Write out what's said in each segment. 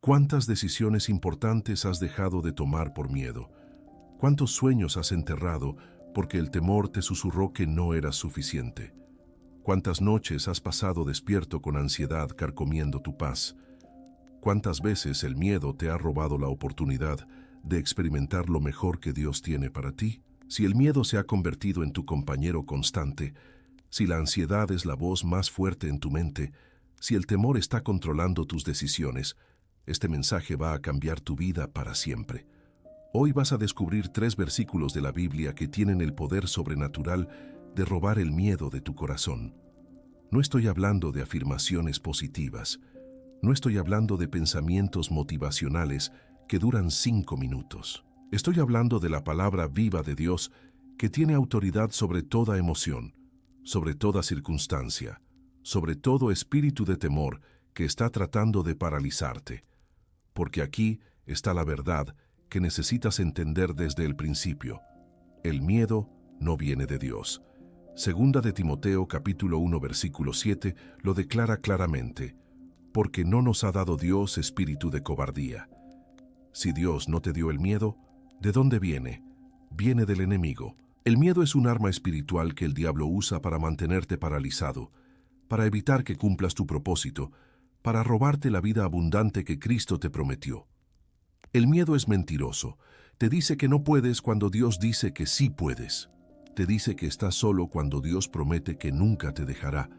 ¿Cuántas decisiones importantes has dejado de tomar por miedo? ¿Cuántos sueños has enterrado porque el temor te susurró que no eras suficiente? ¿Cuántas noches has pasado despierto con ansiedad carcomiendo tu paz? ¿Cuántas veces el miedo te ha robado la oportunidad de experimentar lo mejor que Dios tiene para ti? Si el miedo se ha convertido en tu compañero constante, si la ansiedad es la voz más fuerte en tu mente, si el temor está controlando tus decisiones, este mensaje va a cambiar tu vida para siempre. Hoy vas a descubrir 3 versículos de la Biblia que tienen el poder sobrenatural de robar el miedo de tu corazón. No estoy hablando de afirmaciones positivas. No estoy hablando de pensamientos motivacionales que duran 5 minutos. Estoy hablando de la palabra viva de Dios que tiene autoridad sobre toda emoción, sobre toda circunstancia, sobre todo espíritu de temor que está tratando de paralizarte. Porque aquí está la verdad que necesitas entender desde el principio. El miedo no viene de Dios. Segunda de Timoteo capítulo 1 versículo 7 lo declara claramente, porque no nos ha dado Dios espíritu de cobardía. Si Dios no te dio el miedo, ¿de dónde viene? Viene del enemigo. El miedo es un arma espiritual que el diablo usa para mantenerte paralizado, para evitar que cumplas tu propósito, para robarte la vida abundante que Cristo te prometió. El miedo es mentiroso. Te dice que no puedes cuando Dios dice que sí puedes. Te dice que estás solo cuando Dios promete que nunca te dejará.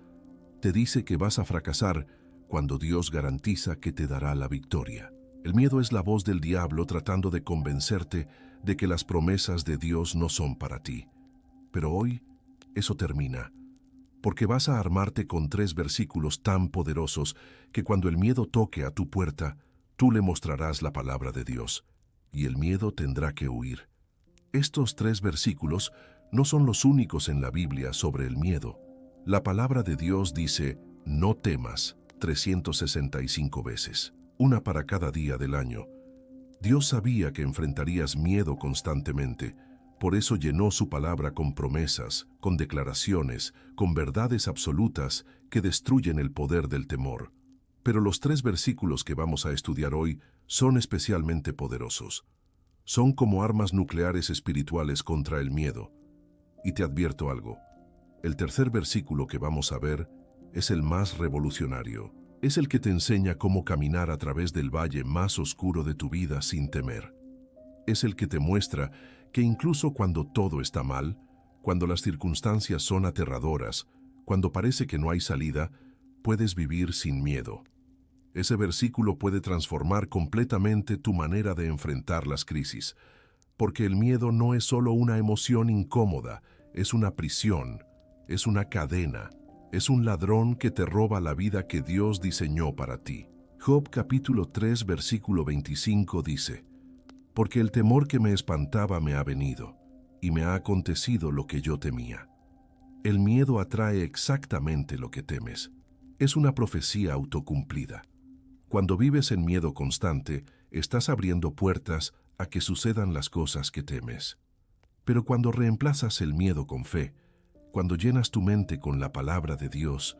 Te dice que vas a fracasar cuando Dios garantiza que te dará la victoria. El miedo es la voz del diablo tratando de convencerte de que las promesas de Dios no son para ti. Pero hoy, eso termina, porque vas a armarte con 3 versículos tan poderosos que cuando el miedo toque a tu puerta, tú le mostrarás la palabra de Dios, y el miedo tendrá que huir. Estos 3 versículos no son los únicos en la Biblia sobre el miedo. La palabra de Dios dice, no temas, 365 veces, una para cada día del año. Dios sabía que enfrentarías miedo constantemente, por eso llenó su palabra con promesas, con declaraciones, con verdades absolutas que destruyen el poder del temor. Pero los 3 versículos que vamos a estudiar hoy son especialmente poderosos. Son como armas nucleares espirituales contra el miedo. Y te advierto algo. El tercer versículo que vamos a ver es el más revolucionario. Es el que te enseña cómo caminar a través del valle más oscuro de tu vida sin temer. Es el que te muestra que incluso cuando todo está mal, cuando las circunstancias son aterradoras, cuando parece que no hay salida, puedes vivir sin miedo. Ese versículo puede transformar completamente tu manera de enfrentar las crisis, porque el miedo no es solo una emoción incómoda, es una prisión, es una cadena, es un ladrón que te roba la vida que Dios diseñó para ti. Job capítulo 3 versículo 25 dice, porque el temor que me espantaba me ha venido, y me ha acontecido lo que yo temía. El miedo atrae exactamente lo que temes. Es una profecía autocumplida. Cuando vives en miedo constante, estás abriendo puertas a que sucedan las cosas que temes. Pero cuando reemplazas el miedo con fe, cuando llenas tu mente con la palabra de Dios,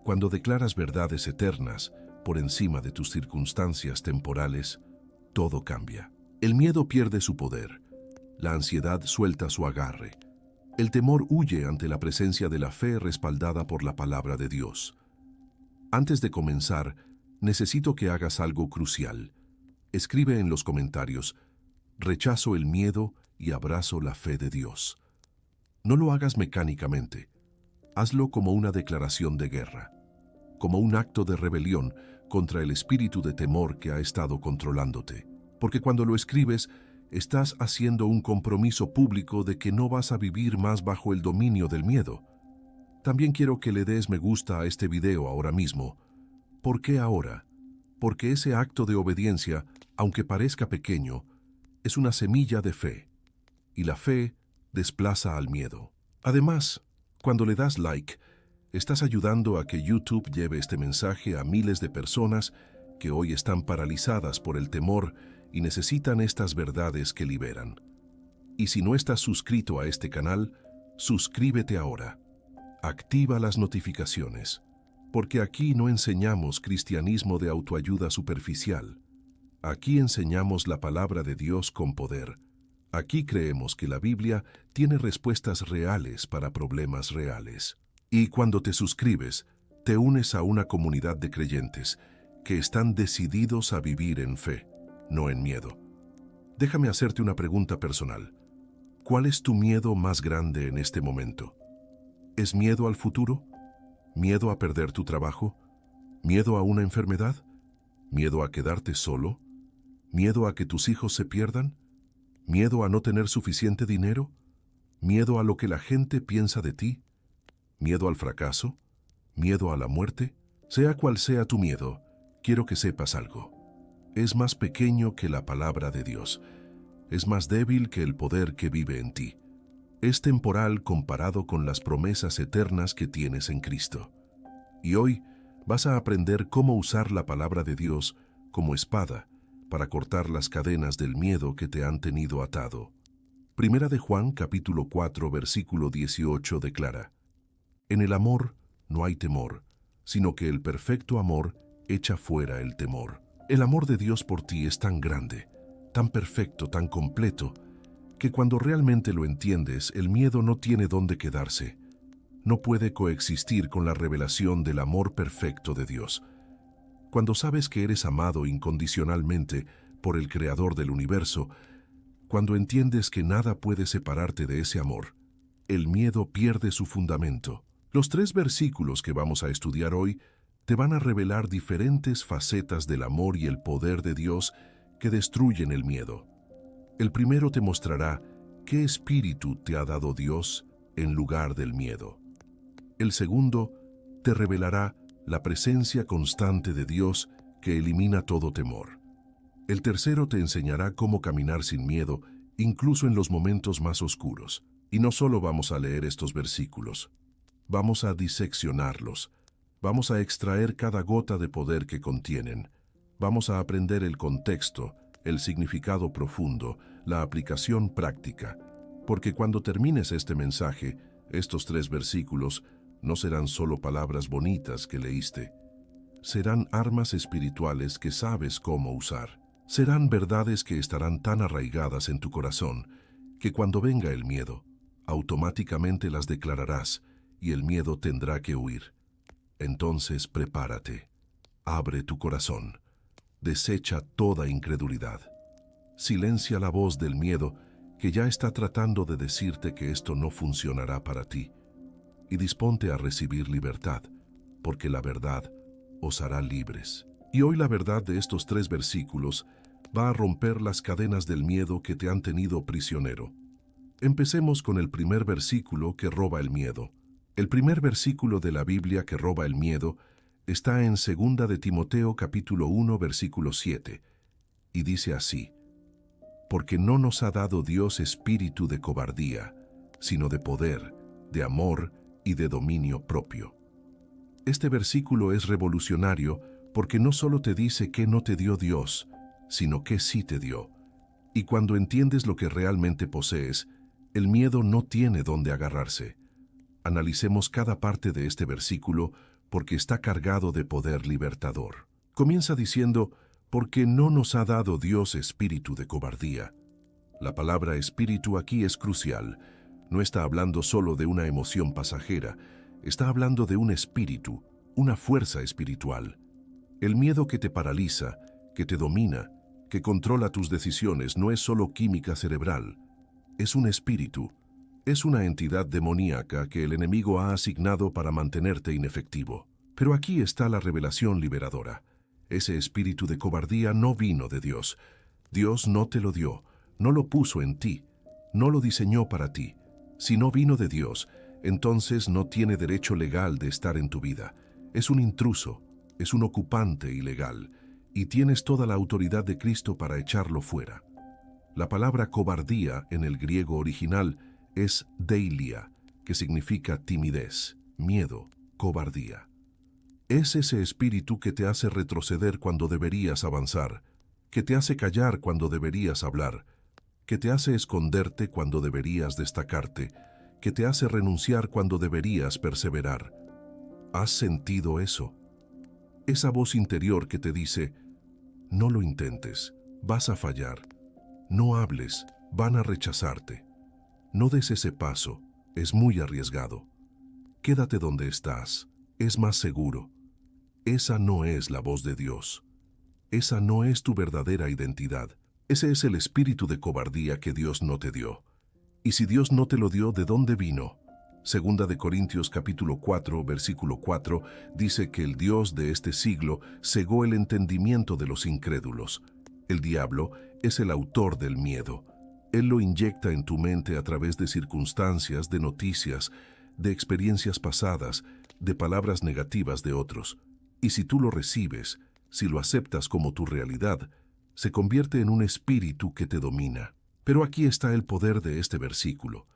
cuando declaras verdades eternas por encima de tus circunstancias temporales, todo cambia. El miedo pierde su poder, la ansiedad suelta su agarre, el temor huye ante la presencia de la fe respaldada por la palabra de Dios. Antes de comenzar, necesito que hagas algo crucial. Escribe en los comentarios, rechazo el miedo y abrazo la fe de Dios. No lo hagas mecánicamente, hazlo como una declaración de guerra, como un acto de rebelión contra el espíritu de temor que ha estado controlándote. Porque cuando lo escribes, estás haciendo un compromiso público de que no vas a vivir más bajo el dominio del miedo. También quiero que le des me gusta a este video ahora mismo. ¿Por qué ahora? Porque ese acto de obediencia, aunque parezca pequeño, es una semilla de fe. Y la fe desplaza al miedo. Además, cuando le das like, estás ayudando a que YouTube lleve este mensaje a miles de personas que hoy están paralizadas por el temor y necesitan estas verdades que liberan. Y si no estás suscrito a este canal, suscríbete ahora. Activa las notificaciones, porque aquí no enseñamos cristianismo de autoayuda superficial. Aquí enseñamos la palabra de Dios con poder. Aquí creemos que la Biblia tiene respuestas reales para problemas reales. Y cuando te suscribes, te unes a una comunidad de creyentes que están decididos a vivir en fe, no en miedo. Déjame hacerte una pregunta personal. ¿Cuál es tu miedo más grande en este momento? ¿Es miedo al futuro? ¿Miedo a perder tu trabajo? ¿Miedo a una enfermedad? ¿Miedo a quedarte solo? ¿Miedo a que tus hijos se pierdan? ¿Miedo a no tener suficiente dinero? ¿Miedo a lo que la gente piensa de ti? ¿Miedo al fracaso? ¿Miedo a la muerte? Sea cual sea tu miedo, quiero que sepas algo. Es más pequeño que la palabra de Dios. Es más débil que el poder que vive en ti. Es temporal comparado con las promesas eternas que tienes en Cristo. Y hoy vas a aprender cómo usar la palabra de Dios como espada para cortar las cadenas del miedo que te han tenido atado. Primera de Juan, capítulo 4, versículo 18 declara: En el amor no hay temor, sino que el perfecto amor echa fuera el temor. El amor de Dios por ti es tan grande, tan perfecto, tan completo, que cuando realmente lo entiendes, el miedo no tiene dónde quedarse. No puede coexistir con la revelación del amor perfecto de Dios. Cuando sabes que eres amado incondicionalmente por el Creador del universo, cuando entiendes que nada puede separarte de ese amor, el miedo pierde su fundamento. Los 3 versículos que vamos a estudiar hoy te van a revelar diferentes facetas del amor y el poder de Dios que destruyen el miedo. El primero te mostrará qué espíritu te ha dado Dios en lugar del miedo. El segundo te revelará la presencia constante de Dios que elimina todo temor. El tercero te enseñará cómo caminar sin miedo, incluso en los momentos más oscuros. Y no solo vamos a leer estos versículos, vamos a diseccionarlos, vamos a extraer cada gota de poder que contienen, vamos a aprender el contexto, el significado profundo, la aplicación práctica, porque cuando termines este mensaje, estos 3 versículos no serán solo palabras bonitas que leíste, serán armas espirituales que sabes cómo usar. Serán verdades que estarán tan arraigadas en tu corazón que cuando venga el miedo, automáticamente las declararás y el miedo tendrá que huir. Entonces prepárate, abre tu corazón, desecha toda incredulidad. Silencia la voz del miedo que ya está tratando de decirte que esto no funcionará para ti y disponte a recibir libertad, porque la verdad os hará libres. Y hoy la verdad de estos 3 versículos va a romper las cadenas del miedo que te han tenido prisionero. Empecemos con el primer versículo que roba el miedo. El primer versículo de la Biblia que roba el miedo está en 2 de Timoteo capítulo 1 versículo 7 y dice así: Porque no nos ha dado Dios espíritu de cobardía, sino de poder, de amor y de dominio propio. Este versículo es revolucionario porque no solo te dice qué no te dio Dios, sino qué sí te dio. Y cuando entiendes lo que realmente posees, el miedo no tiene dónde agarrarse. Analicemos cada parte de este versículo porque está cargado de poder libertador. Comienza diciendo: porque no nos ha dado Dios espíritu de cobardía. La palabra espíritu aquí es crucial. No está hablando solo de una emoción pasajera, está hablando de un espíritu, una fuerza espiritual. El miedo que te paraliza, que te domina, que controla tus decisiones no es solo química cerebral, es un espíritu, es una entidad demoníaca que el enemigo ha asignado para mantenerte inefectivo. Pero aquí está la revelación liberadora. Ese espíritu de cobardía no vino de Dios. Dios no te lo dio, no lo puso en ti, no lo diseñó para ti. Si no vino de Dios, entonces no tiene derecho legal de estar en tu vida. Es un intruso, es un ocupante ilegal, y tienes toda la autoridad de Cristo para echarlo fuera. La palabra cobardía en el griego original es deilia, que significa timidez, miedo, cobardía. Es ese espíritu que te hace retroceder cuando deberías avanzar, que te hace callar cuando deberías hablar, que te hace esconderte cuando deberías destacarte, que te hace renunciar cuando deberías perseverar. ¿Has sentido eso? Esa voz interior que te dice: No lo intentes, vas a fallar. No hables, van a rechazarte. No des ese paso, es muy arriesgado. Quédate donde estás, es más seguro. Esa no es la voz de Dios. Esa no es tu verdadera identidad. Ese es el espíritu de cobardía que Dios no te dio. Y si Dios no te lo dio, ¿de dónde vino? Segunda de Corintios capítulo 4, versículo 4, dice que el Dios de este siglo cegó el entendimiento de los incrédulos. El diablo es el autor del miedo. Él lo inyecta en tu mente a través de circunstancias, de noticias, de experiencias pasadas, de palabras negativas de otros. Y si tú lo recibes, si lo aceptas como tu realidad, se convierte en un espíritu que te domina. Pero aquí está el poder de este versículo.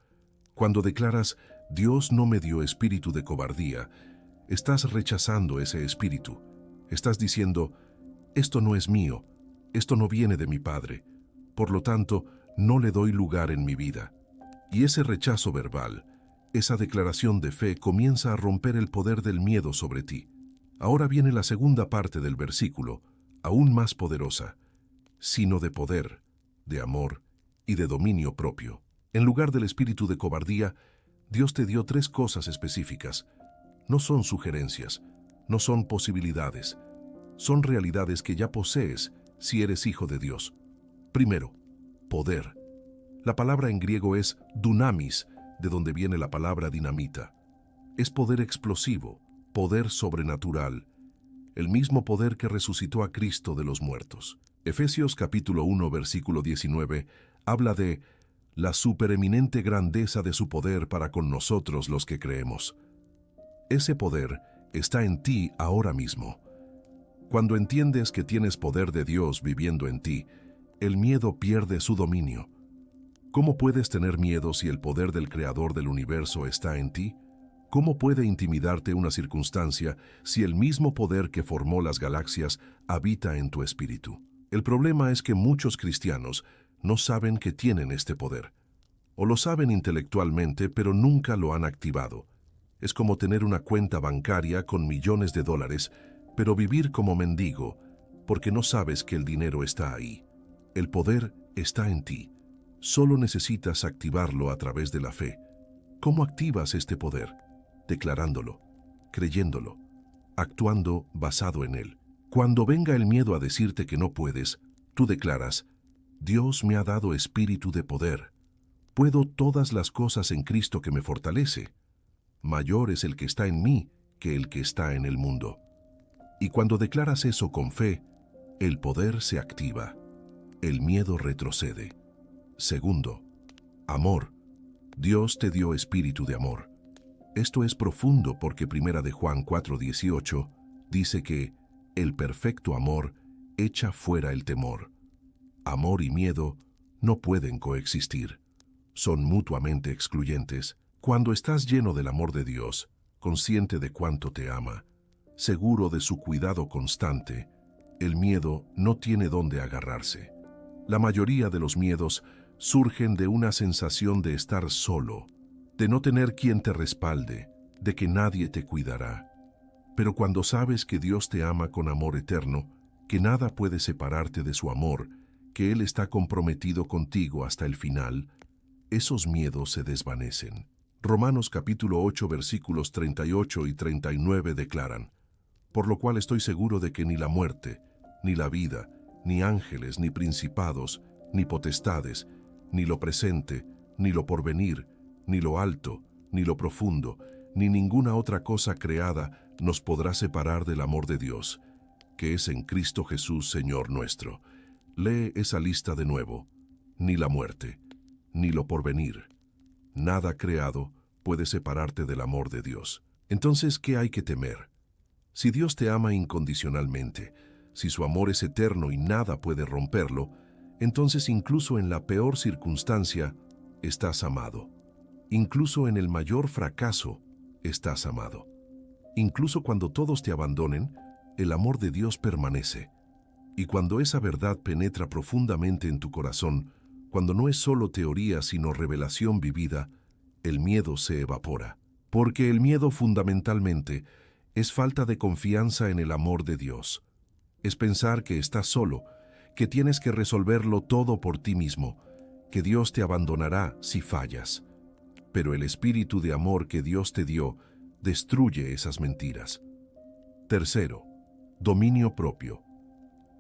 Cuando declaras, Dios no me dio espíritu de cobardía, estás rechazando ese espíritu. Estás diciendo, esto no es mío, esto no viene de mi Padre, por lo tanto, no le doy lugar en mi vida. Y ese rechazo verbal, esa declaración de fe comienza a romper el poder del miedo sobre ti. Ahora viene la segunda parte del versículo, aún más poderosa, sino de poder, de amor y de dominio propio. En lugar del espíritu de cobardía, Dios te dio 3 cosas específicas. No son sugerencias, no son posibilidades, son realidades que ya posees si eres hijo de Dios. Primero, poder. La palabra en griego es dunamis, de donde viene la palabra dinamita. Es poder explosivo, poder sobrenatural, el mismo poder que resucitó a Cristo de los muertos. Efesios capítulo 1, versículo 19, habla de la supereminente grandeza de su poder para con nosotros los que creemos. Ese poder está en ti ahora mismo. Cuando entiendes que tienes poder de Dios viviendo en ti, el miedo pierde su dominio. ¿Cómo puedes tener miedo si el poder del Creador del universo está en ti? ¿Cómo puede intimidarte una circunstancia si el mismo poder que formó las galaxias habita en tu espíritu? El problema es que muchos cristianos no saben que tienen este poder. O lo saben intelectualmente, pero nunca lo han activado. Es como tener una cuenta bancaria con millones de dólares, pero vivir como mendigo, porque no sabes que el dinero está ahí. El poder está en ti. Solo necesitas activarlo a través de la fe. ¿Cómo activas este poder? Declarándolo, creyéndolo, actuando basado en él. Cuando venga el miedo a decirte que no puedes, tú declaras, Dios me ha dado espíritu de poder. Puedo todas las cosas en Cristo que me fortalece. Mayor es el que está en mí que el que está en el mundo. Y cuando declaras eso con fe, el poder se activa. El miedo retrocede. Segundo, amor. Dios te dio espíritu de amor. Esto es profundo porque 1 de Juan 4:18 dice que el perfecto amor echa fuera el temor. Amor y miedo no pueden coexistir. Son mutuamente excluyentes. Cuando estás lleno del amor de Dios, consciente de cuánto te ama, seguro de su cuidado constante, el miedo no tiene dónde agarrarse. La mayoría de los miedos surgen de una sensación de estar solo, de no tener quien te respalde, de que nadie te cuidará. Pero cuando sabes que Dios te ama con amor eterno, que nada puede separarte de su amor, que Él está comprometido contigo hasta el final, esos miedos se desvanecen. Romanos capítulo 8 versículos 38 y 39 declaran, por lo cual estoy seguro de que ni la muerte, ni la vida, ni ángeles, ni principados, ni potestades, ni lo presente, ni lo porvenir, ni lo alto, ni lo profundo, ni ninguna otra cosa creada nos podrá separar del amor de Dios, que es en Cristo Jesús, Señor nuestro. Lee esa lista de nuevo. Ni la muerte, ni lo porvenir. Nada creado puede separarte del amor de Dios. Entonces, ¿qué hay que temer? Si Dios te ama incondicionalmente, si su amor es eterno y nada puede romperlo, entonces incluso en la peor circunstancia, estás amado. Incluso en el mayor fracaso, estás amado. Incluso cuando todos te abandonen, el amor de Dios permanece. Y cuando esa verdad penetra profundamente en tu corazón, cuando no es solo teoría sino revelación vivida, el miedo se evapora. Porque el miedo fundamentalmente es falta de confianza en el amor de Dios. Es pensar que estás solo, que tienes que resolverlo todo por ti mismo, que Dios te abandonará si fallas. Pero el espíritu de amor que Dios te dio destruye esas mentiras. Tercero, dominio propio.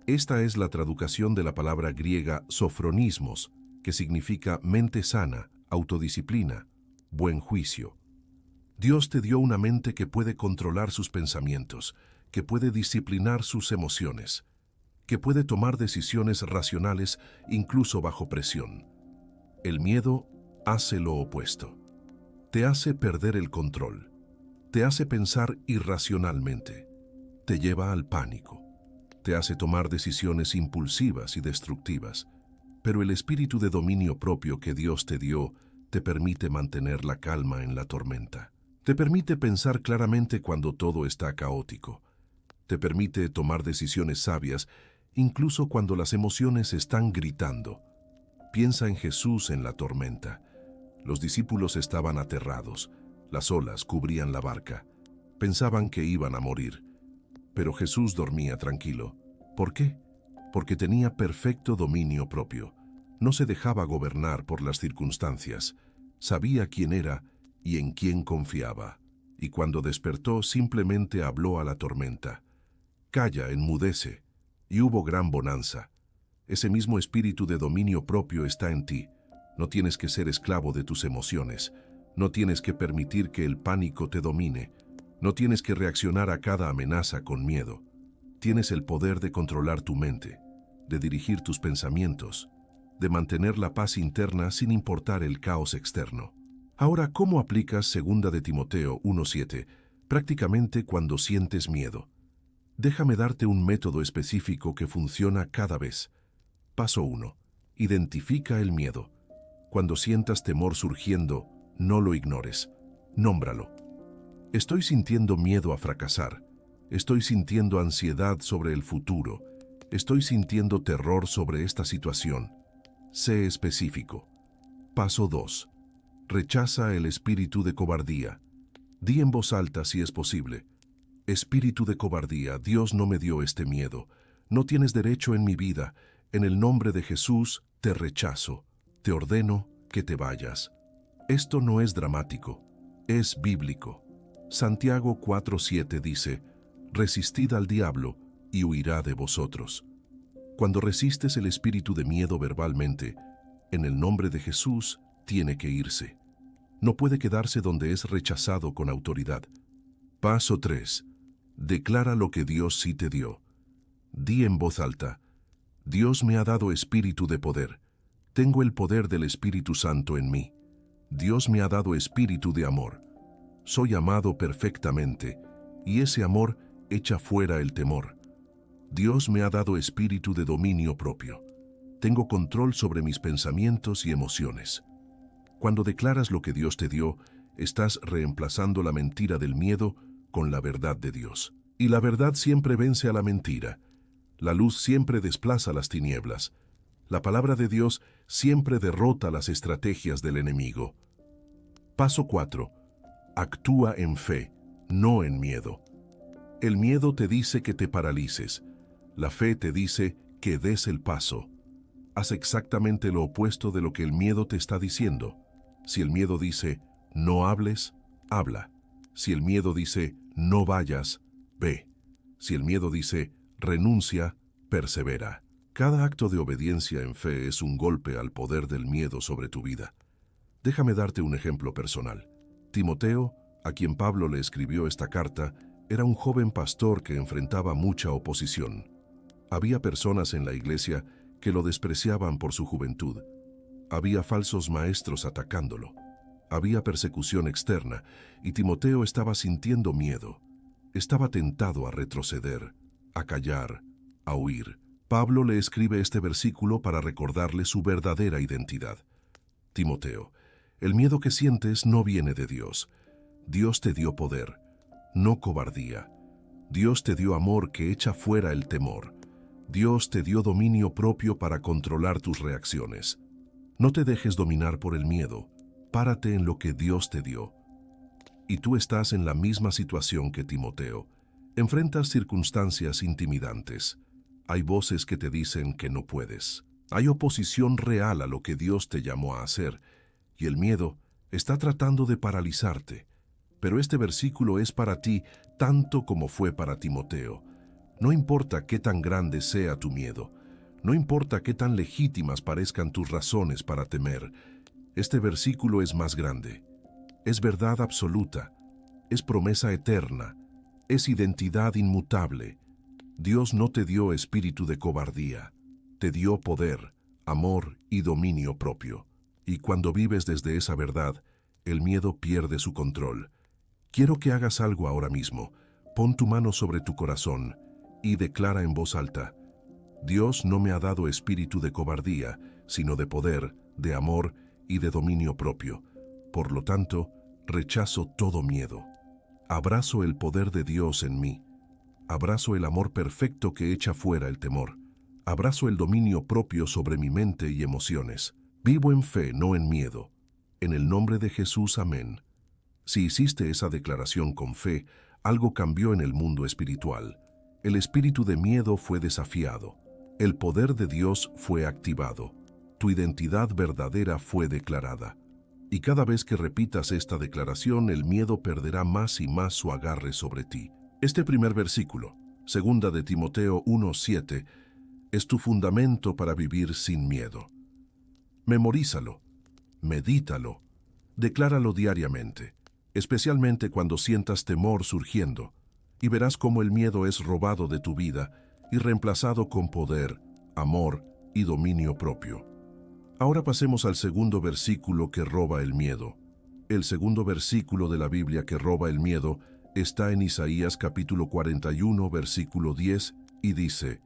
Esta es la traducción de la palabra griega sofronismos, que significa mente sana, autodisciplina, buen juicio. Dios te dio una mente que puede controlar sus pensamientos, que puede disciplinar sus emociones, que puede tomar decisiones racionales incluso bajo presión. El miedo hace lo opuesto. Te hace perder el control. Te hace pensar irracionalmente. Te lleva al pánico. Te hace tomar decisiones impulsivas y destructivas. Pero el espíritu de dominio propio que Dios te dio te permite mantener la calma en la tormenta. Te permite pensar claramente cuando todo está caótico. Te permite tomar decisiones sabias incluso cuando las emociones están gritando. Piensa en Jesús en la tormenta. Los discípulos estaban aterrados. Las olas cubrían la barca. Pensaban que iban a morir. Pero Jesús dormía tranquilo. ¿Por qué? Porque tenía perfecto dominio propio. No se dejaba gobernar por las circunstancias. Sabía quién era y en quién confiaba. Y cuando despertó simplemente habló a la tormenta. Calla, enmudece. Y hubo gran bonanza. Ese mismo espíritu de dominio propio está en ti. No tienes que ser esclavo de tus emociones. No tienes que permitir que el pánico te domine. No tienes que reaccionar a cada amenaza con miedo. Tienes el poder de controlar tu mente, de dirigir tus pensamientos, de mantener la paz interna sin importar el caos externo. Ahora, ¿cómo aplicas 2 de Timoteo 1:7 prácticamente cuando sientes miedo? Déjame darte un método específico que funciona cada vez. Paso 1. Identifica el miedo. Cuando sientas temor surgiendo, no lo ignores. Nómbralo. Estoy sintiendo miedo a fracasar. Estoy sintiendo ansiedad sobre el futuro. Estoy sintiendo terror sobre esta situación. Sé específico. Paso 2. Rechaza el espíritu de cobardía. Di en voz alta si es posible. Espíritu de cobardía, Dios no me dio este miedo. No tienes derecho en mi vida. En el nombre de Jesús, te rechazo. Te ordeno que te vayas. Esto no es dramático, es bíblico. Santiago 4:7 dice, resistid al diablo y huirá de vosotros. Cuando resistes el espíritu de miedo verbalmente, en el nombre de Jesús, tiene que irse. No puede quedarse donde es rechazado con autoridad. Paso 3. Declara lo que Dios sí te dio. Di en voz alta, Dios me ha dado espíritu de poder. Tengo el poder del Espíritu Santo en mí. Dios me ha dado espíritu de amor. Soy amado perfectamente, y ese amor echa fuera el temor. Dios me ha dado espíritu de dominio propio. Tengo control sobre mis pensamientos y emociones. Cuando declaras lo que Dios te dio, estás reemplazando la mentira del miedo con la verdad de Dios. Y la verdad siempre vence a la mentira. La luz siempre desplaza las tinieblas. La palabra de Dios siempre derrota las estrategias del enemigo. Paso 4. Actúa en fe, no en miedo. El miedo te dice que te paralices. La fe te dice que des el paso. Haz exactamente lo opuesto de lo que el miedo te está diciendo. Si el miedo dice, no hables, habla. Si el miedo dice, no vayas, ve. Si el miedo dice, renuncia, persevera. Cada acto de obediencia en fe es un golpe al poder del miedo sobre tu vida. Déjame darte un ejemplo personal. Timoteo, a quien Pablo le escribió esta carta, era un joven pastor que enfrentaba mucha oposición. Había personas en la iglesia que lo despreciaban por su juventud. Había falsos maestros atacándolo. Había persecución externa y Timoteo estaba sintiendo miedo. Estaba tentado a retroceder, a callar, a huir. Pablo le escribe este versículo para recordarle su verdadera identidad. Timoteo, el miedo que sientes no viene de Dios. Dios te dio poder, no cobardía. Dios te dio amor que echa fuera el temor. Dios te dio dominio propio para controlar tus reacciones. No te dejes dominar por el miedo. Párate en lo que Dios te dio. Y tú estás en la misma situación que Timoteo. Enfrentas circunstancias intimidantes. Hay voces que te dicen que no puedes. Hay oposición real a lo que Dios te llamó a hacer, y el miedo está tratando de paralizarte. Pero este versículo es para ti tanto como fue para Timoteo. No importa qué tan grande sea tu miedo, no importa qué tan legítimas parezcan tus razones para temer, este versículo es más grande. Es verdad absoluta, es promesa eterna, es identidad inmutable. Dios no te dio espíritu de cobardía, te dio poder, amor y dominio propio. Y cuando vives desde esa verdad, el miedo pierde su control. Quiero que hagas algo ahora mismo. Pon tu mano sobre tu corazón y declara en voz alta: Dios no me ha dado espíritu de cobardía, sino de poder, de amor y de dominio propio. Por lo tanto, rechazo todo miedo. Abrazo el poder de Dios en mí. Abrazo el amor perfecto que echa fuera el temor. Abrazo el dominio propio sobre mi mente y emociones. Vivo en fe, no en miedo. En el nombre de Jesús, amén. Si hiciste esa declaración con fe, algo cambió en el mundo espiritual. El espíritu de miedo fue desafiado. El poder de Dios fue activado. Tu identidad verdadera fue declarada. Y cada vez que repitas esta declaración, el miedo perderá más y más su agarre sobre ti. Este primer versículo, 2 de Timoteo 1:7, es tu fundamento para vivir sin miedo. Memorízalo, medítalo, decláralo diariamente, especialmente cuando sientas temor surgiendo, y verás cómo el miedo es robado de tu vida y reemplazado con poder, amor y dominio propio. Ahora pasemos al segundo versículo que roba el miedo. El segundo versículo de la Biblia que roba el miedo está en Isaías capítulo 41, versículo 10, y dice: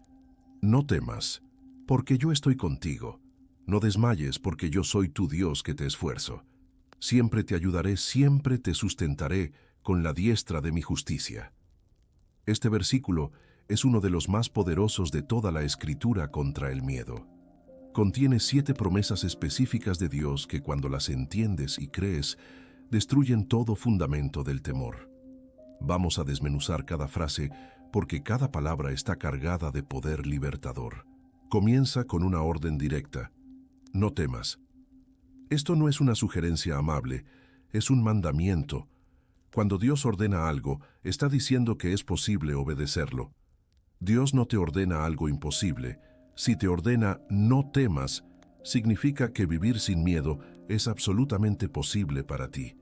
No temas, porque yo estoy contigo. No desmayes, porque yo soy tu Dios que te esfuerzo. Siempre te ayudaré, siempre te sustentaré con la diestra de mi justicia. Este versículo es uno de los más poderosos de toda la Escritura contra el miedo. Contiene 7 promesas específicas de Dios que, cuando las entiendes y crees, destruyen todo fundamento del temor. Vamos a desmenuzar cada frase porque cada palabra está cargada de poder libertador. Comienza con una orden directa: no temas. Esto no es una sugerencia amable, es un mandamiento. Cuando Dios ordena algo, está diciendo que es posible obedecerlo. Dios no te ordena algo imposible. Si te ordena no temas, significa que vivir sin miedo es absolutamente posible para ti.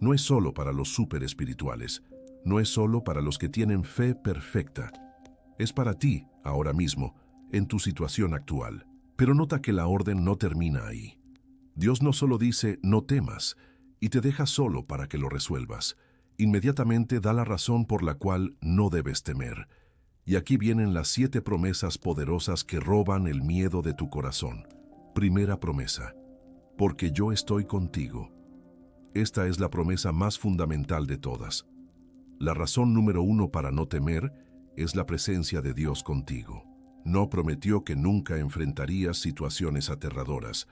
No es solo para los superespirituales, no es solo para los que tienen fe perfecta. Es para ti, ahora mismo, en tu situación actual. Pero nota que la orden no termina ahí. Dios no solo dice no temas y te deja solo para que lo resuelvas. Inmediatamente da la razón por la cual no debes temer. Y aquí vienen las 7 promesas poderosas que roban el miedo de tu corazón. Primera promesa: porque yo estoy contigo. Esta es la promesa más fundamental de todas. La razón número 1 para no temer es la presencia de Dios contigo. No prometió que nunca enfrentarías situaciones aterradoras.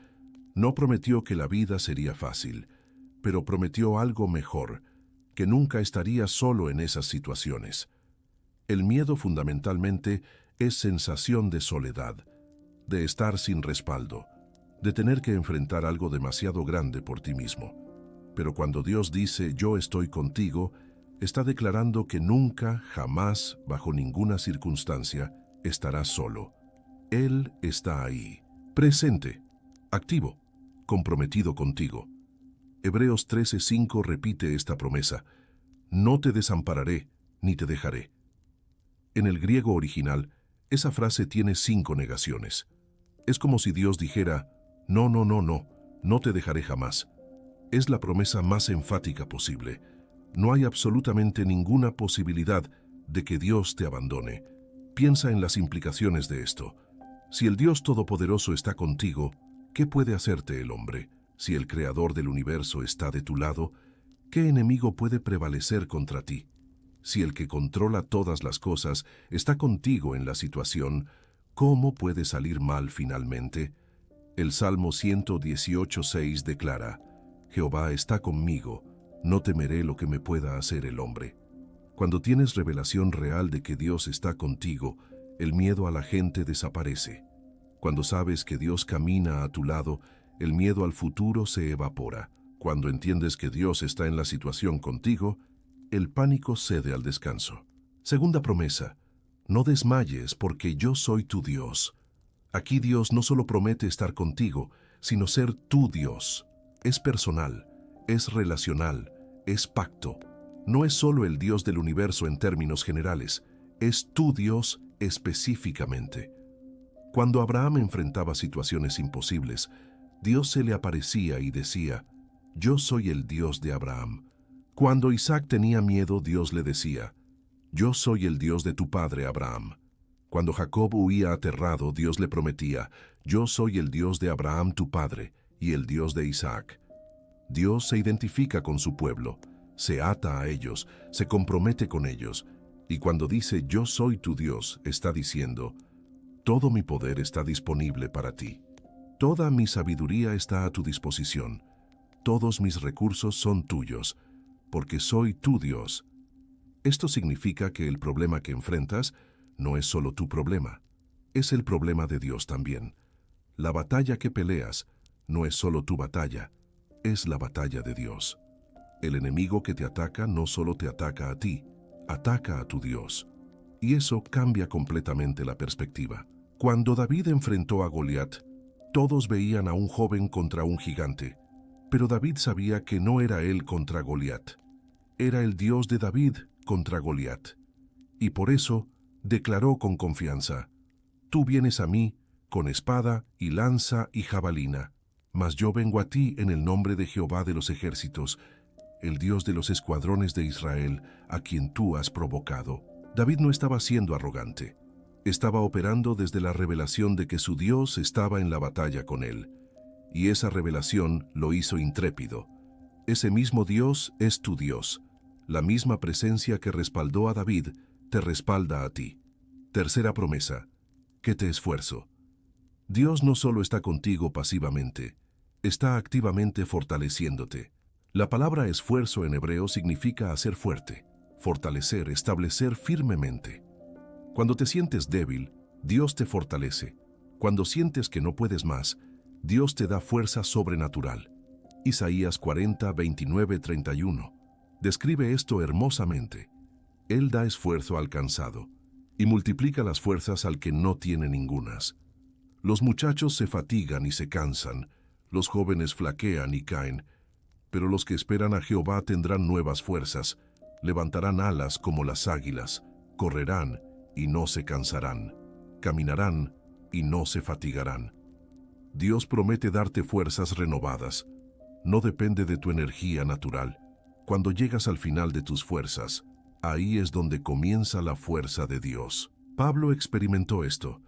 No prometió que la vida sería fácil, pero prometió algo mejor, que nunca estarías solo en esas situaciones. El miedo fundamentalmente es sensación de soledad, de estar sin respaldo, de tener que enfrentar algo demasiado grande por ti mismo. Pero cuando Dios dice yo estoy contigo, está declarando que nunca, jamás, bajo ninguna circunstancia, estarás solo. Él está ahí, presente, activo, comprometido contigo. Hebreos 13:5 repite esta promesa: no te desampararé, ni te dejaré. En el griego original, esa frase tiene 5 negaciones. Es como si Dios dijera: no, no, no, no, no te dejaré jamás. Es la promesa más enfática posible. No hay absolutamente ninguna posibilidad de que Dios te abandone. Piensa en las implicaciones de esto. Si el Dios Todopoderoso está contigo, ¿qué puede hacerte el hombre? Si el Creador del universo está de tu lado, ¿qué enemigo puede prevalecer contra ti? Si el que controla todas las cosas está contigo en la situación, ¿cómo puede salir mal finalmente? El Salmo 118:6 declara: Jehová está conmigo, no temeré lo que me pueda hacer el hombre. Cuando tienes revelación real de que Dios está contigo, el miedo a la gente desaparece. Cuando sabes que Dios camina a tu lado, el miedo al futuro se evapora. Cuando entiendes que Dios está en la situación contigo, el pánico cede al descanso. Segunda promesa: no desmayes porque yo soy tu Dios. Aquí Dios no solo promete estar contigo, sino ser tu Dios. Es personal, es relacional, es pacto. No es solo el Dios del universo en términos generales, es tu Dios específicamente. Cuando Abraham enfrentaba situaciones imposibles, Dios se le aparecía y decía: yo soy el Dios de Abraham. Cuando Isaac tenía miedo, Dios le decía: yo soy el Dios de tu padre Abraham. Cuando Jacob huía aterrado, Dios le prometía: yo soy el Dios de Abraham tu padre y el Dios de Isaac. Dios se identifica con su pueblo, se ata a ellos, se compromete con ellos, y cuando dice yo soy tu Dios, está diciendo: todo mi poder está disponible para ti. Toda mi sabiduría está a tu disposición. Todos mis recursos son tuyos, porque soy tu Dios. Esto significa que el problema que enfrentas no es solo tu problema, es el problema de Dios también. La batalla que peleas no es solo tu batalla, es la batalla de Dios. El enemigo que te ataca no solo te ataca a ti, ataca a tu Dios. Y eso cambia completamente la perspectiva. Cuando David enfrentó a Goliat, todos veían a un joven contra un gigante, pero David sabía que no era él contra Goliat, era el Dios de David contra Goliat. Y por eso declaró con confianza: tú vienes a mí con espada y lanza y jabalina, mas yo vengo a ti en el nombre de Jehová de los ejércitos, el Dios de los escuadrones de Israel, a quien tú has provocado. David no estaba siendo arrogante. Estaba operando desde la revelación de que su Dios estaba en la batalla con él. Y esa revelación lo hizo intrépido. Ese mismo Dios es tu Dios. La misma presencia que respaldó a David te respalda a ti. Tercera promesa: que te esfuerzo. Dios no solo está contigo pasivamente, está activamente fortaleciéndote. La palabra esfuerzo en hebreo significa hacer fuerte, fortalecer, establecer firmemente. Cuando te sientes débil, Dios te fortalece. Cuando sientes que no puedes más, Dios te da fuerza sobrenatural. Isaías 40, 29, 31 describe esto hermosamente. Él da esfuerzo al cansado y multiplica las fuerzas al que no tiene ningunas. Los muchachos se fatigan y se cansan, los jóvenes flaquean y caen, pero los que esperan a Jehová tendrán nuevas fuerzas, levantarán alas como las águilas, correrán y no se cansarán, caminarán y no se fatigarán. Dios promete darte fuerzas renovadas. No depende de tu energía natural. Cuando llegas al final de tus fuerzas, ahí es donde comienza la fuerza de Dios. Pablo experimentó esto.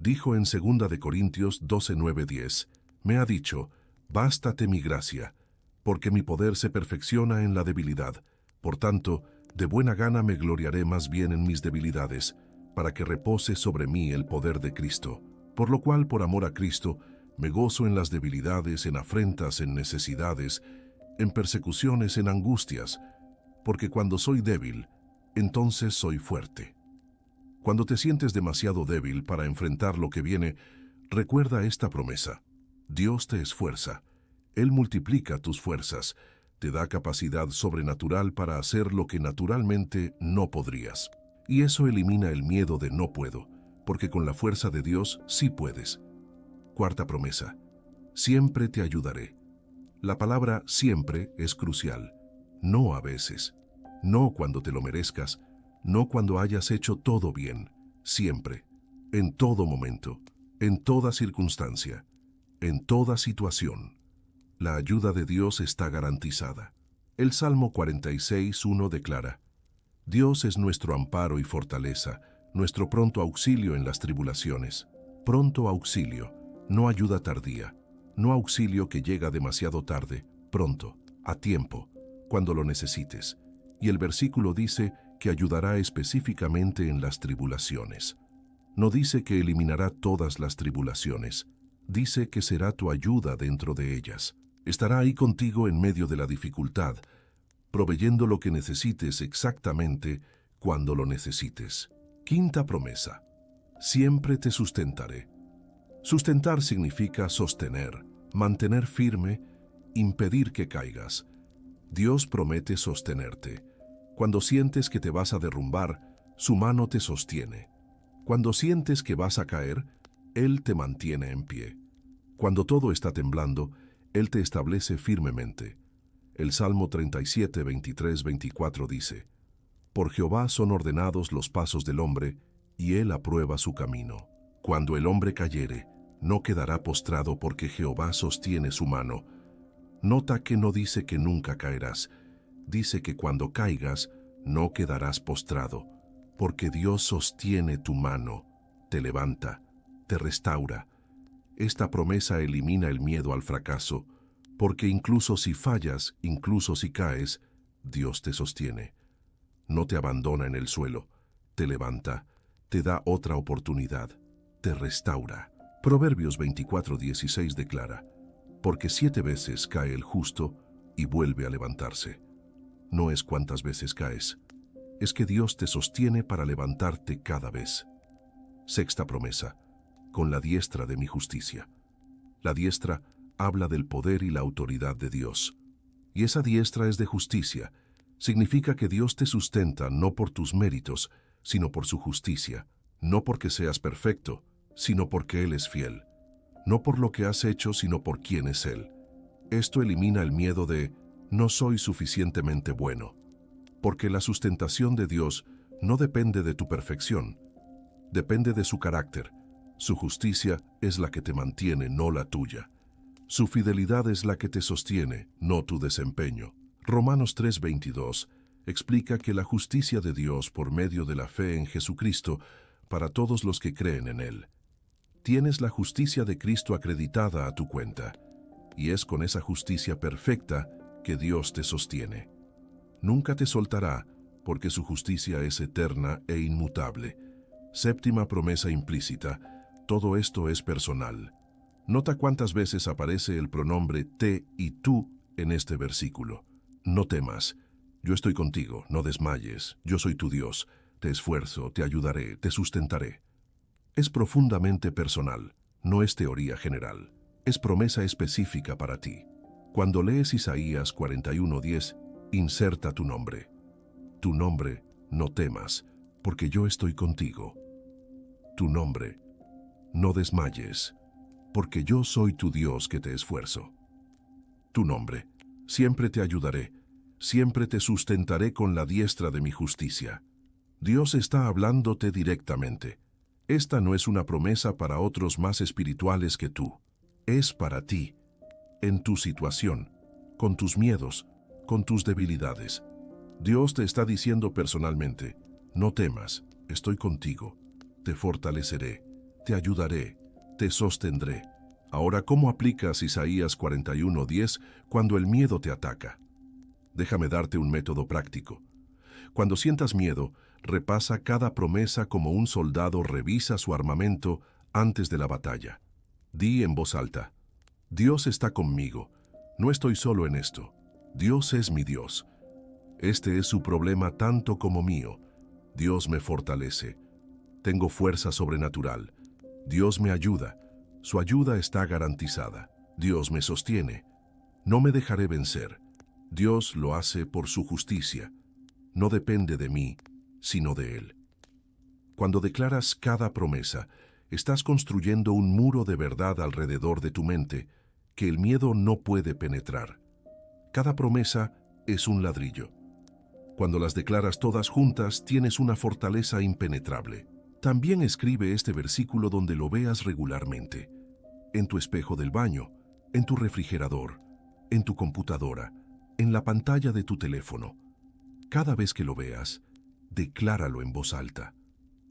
Dijo en 2 de Corintios 12, 9, 10, me ha dicho: bástate mi gracia, porque mi poder se perfecciona en la debilidad. Por tanto, de buena gana me gloriaré más bien en mis debilidades, para que repose sobre mí el poder de Cristo. Por lo cual, por amor a Cristo, me gozo en las debilidades, en afrentas, en necesidades, en persecuciones, en angustias, porque cuando soy débil, entonces soy fuerte. Cuando te sientes demasiado débil para enfrentar lo que viene, recuerda esta promesa: Dios te esfuerza, Él multiplica tus fuerzas, te da capacidad sobrenatural para hacer lo que naturalmente no podrías. Y eso elimina el miedo de no puedo, porque con la fuerza de Dios sí puedes. Cuarta promesa: siempre te ayudaré. La palabra siempre es crucial. No a veces, no cuando te lo merezcas, no cuando hayas hecho todo bien, siempre, en todo momento, en toda circunstancia, en toda situación. La ayuda de Dios está garantizada. El Salmo 46:1 declara: Dios es nuestro amparo y fortaleza, nuestro pronto auxilio en las tribulaciones. Pronto auxilio, no ayuda tardía, no auxilio que llega demasiado tarde, pronto, a tiempo, cuando lo necesites. Y el versículo dice que ayudará específicamente en las tribulaciones. No dice que eliminará todas las tribulaciones, dice que será tu ayuda dentro de ellas. Estará ahí contigo en medio de la dificultad, proveyendo lo que necesites exactamente cuando lo necesites. Quinta promesa: siempre te sustentaré. Sustentar significa sostener, mantener firme, impedir que caigas. Dios promete sostenerte. Cuando sientes que te vas a derrumbar, su mano te sostiene. Cuando sientes que vas a caer, Él te mantiene en pie. Cuando todo está temblando, Él te establece firmemente. El Salmo 37, 23, 24 dice: Por Jehová son ordenados los pasos del hombre, y Él aprueba su camino. Cuando el hombre cayere, no quedará postrado porque Jehová sostiene su mano. Nota que no dice que nunca caerás, dice que cuando caigas, no quedarás postrado, porque Dios sostiene tu mano, te levanta, te restaura. Esta promesa elimina el miedo al fracaso, porque incluso si fallas, incluso si caes, Dios te sostiene. No te abandona en el suelo, te levanta, te da otra oportunidad, te restaura. Proverbios 24:16 declara: Porque 7 veces cae el justo y vuelve a levantarse. No es cuántas veces caes, es que Dios te sostiene para levantarte cada vez. Sexta promesa: con la diestra de mi justicia. La diestra habla del poder y la autoridad de Dios. Y esa diestra es de justicia. Significa que Dios te sustenta no por tus méritos, sino por su justicia. No porque seas perfecto, sino porque Él es fiel. No por lo que has hecho, sino por quién es Él. Esto elimina el miedo de no soy suficientemente bueno, porque la sustentación de Dios no depende de tu perfección, depende de su carácter. Su justicia es la que te mantiene, no la tuya. Su fidelidad es la que te sostiene, no tu desempeño. Romanos 3:22 explica que la justicia de Dios por medio de la fe en Jesucristo para todos los que creen en Él. Tienes la justicia de Cristo acreditada a tu cuenta, y es con esa justicia perfecta que Dios te sostiene. Nunca te soltará, porque su justicia es eterna e inmutable. Séptima promesa implícita: todo esto es personal. Nota cuántas veces aparece el pronombre te y tú en este versículo. No temas, yo estoy contigo, no desmayes, yo soy tu Dios, te esfuerzo, te ayudaré, te sustentaré. Es profundamente personal, no es teoría general, es promesa específica para ti. Cuando lees Isaías 41:10, inserta tu nombre. Tu nombre, no temas, porque yo estoy contigo. Tu nombre, no desmayes, porque yo soy tu Dios que te esfuerzo. Tu nombre, siempre te ayudaré, siempre te sustentaré con la diestra de mi justicia. Dios está hablándote directamente. Esta no es una promesa para otros más espirituales que tú. Es para ti, en tu situación, con tus miedos, con tus debilidades. Dios te está diciendo personalmente: no temas, estoy contigo, te fortaleceré, te ayudaré, te sostendré. Ahora, ¿cómo aplicas Isaías 41:10 cuando el miedo te ataca? Déjame darte un método práctico. Cuando sientas miedo, repasa cada promesa como un soldado revisa su armamento antes de la batalla. Di en voz alta: Dios está conmigo, no estoy solo en esto. Dios es mi Dios. Este es su problema tanto como mío. Dios me fortalece. Tengo fuerza sobrenatural. Dios me ayuda. Su ayuda está garantizada. Dios me sostiene. No me dejaré vencer. Dios lo hace por su justicia. No depende de mí, sino de Él. Cuando declaras cada promesa, estás construyendo un muro de verdad alrededor de tu mente que el miedo no puede penetrar. Cada promesa es un ladrillo. Cuando las declaras todas juntas, tienes una fortaleza impenetrable. También escribe este versículo donde lo veas regularmente: en tu espejo del baño, en tu refrigerador, en tu computadora, en la pantalla de tu teléfono. Cada vez que lo veas, decláralo en voz alta.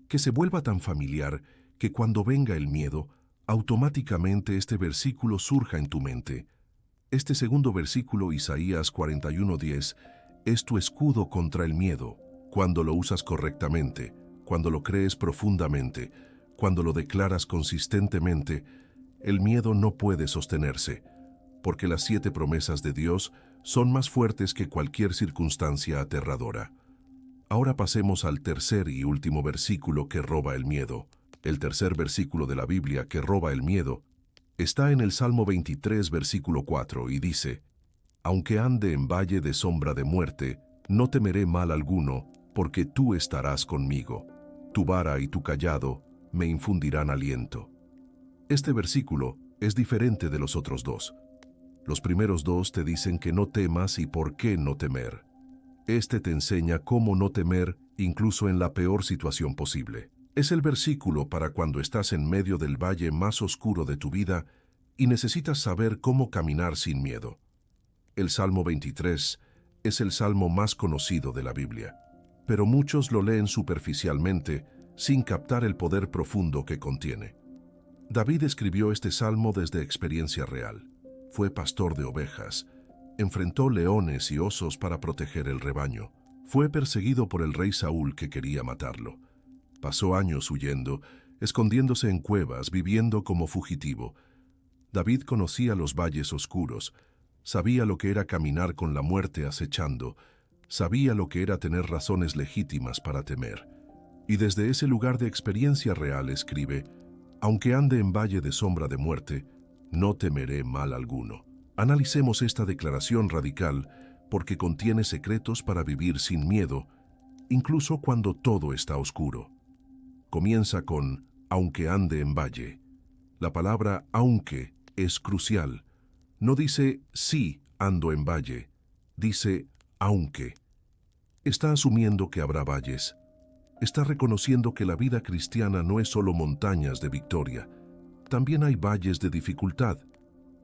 Que se vuelva tan familiar que cuando venga el miedo, automáticamente este versículo surja en tu mente. Este segundo versículo, Isaías 41:10, es tu escudo contra el miedo. Cuando lo usas correctamente, cuando lo crees profundamente, cuando lo declaras consistentemente, el miedo no puede sostenerse, porque las 7 promesas de Dios son más fuertes que cualquier circunstancia aterradora. Ahora pasemos al tercer y último versículo que roba el miedo. El tercer versículo de la Biblia que roba el miedo está en el Salmo 23, versículo 4, y dice: Aunque ande en valle de sombra de muerte, no temeré mal alguno, porque tú estarás conmigo. Tu vara y tu cayado me infundirán aliento. Este versículo es diferente de los otros dos. Los primeros dos te dicen que no temas y por qué no temer. Este te enseña cómo no temer incluso en la peor situación posible. Es el versículo para cuando estás en medio del valle más oscuro de tu vida y necesitas saber cómo caminar sin miedo. El Salmo 23 es el salmo más conocido de la Biblia, pero muchos lo leen superficialmente sin captar el poder profundo que contiene. David escribió este salmo desde experiencia real. Fue pastor de ovejas, enfrentó leones y osos para proteger el rebaño. Fue perseguido por el rey Saúl que quería matarlo. Pasó años huyendo, escondiéndose en cuevas, viviendo como fugitivo. David conocía los valles oscuros, sabía lo que era caminar con la muerte acechando, sabía lo que era tener razones legítimas para temer. Y desde ese lugar de experiencia real escribe: Aunque ande en valle de sombra de muerte, no temeré mal alguno. Analicemos esta declaración radical porque contiene secretos para vivir sin miedo, incluso cuando todo está oscuro. Comienza con aunque ande en valle. La palabra aunque es crucial. No dice sí ando en valle, dice aunque. Está asumiendo que habrá valles. Está reconociendo que la vida cristiana no es solo montañas de victoria. También hay valles de dificultad.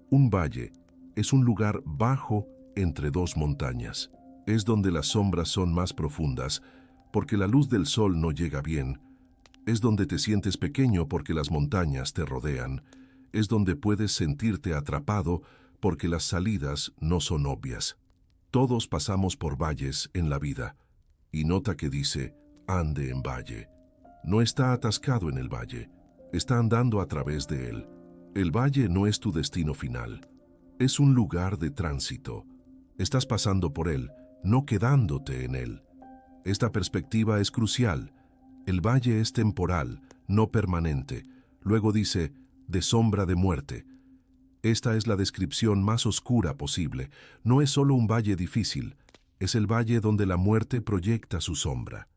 Un valle es un lugar bajo entre dos montañas. Es donde las sombras son más profundas, porque la luz del sol no llega bien. Es donde te sientes pequeño porque las montañas te rodean. Es donde puedes sentirte atrapado porque las salidas no son obvias. Todos pasamos por valles en la vida. Y nota que dice, ande en valle. No está atascado en el valle, está andando a través de él. El valle no es tu destino final, es un lugar de tránsito. Estás pasando por él, no quedándote en él. Esta perspectiva es crucial. El valle es temporal, no permanente. Luego dice, de sombra de muerte. Esta es la descripción más oscura posible. No es solo un valle difícil, es el valle donde la muerte proyecta su sombra.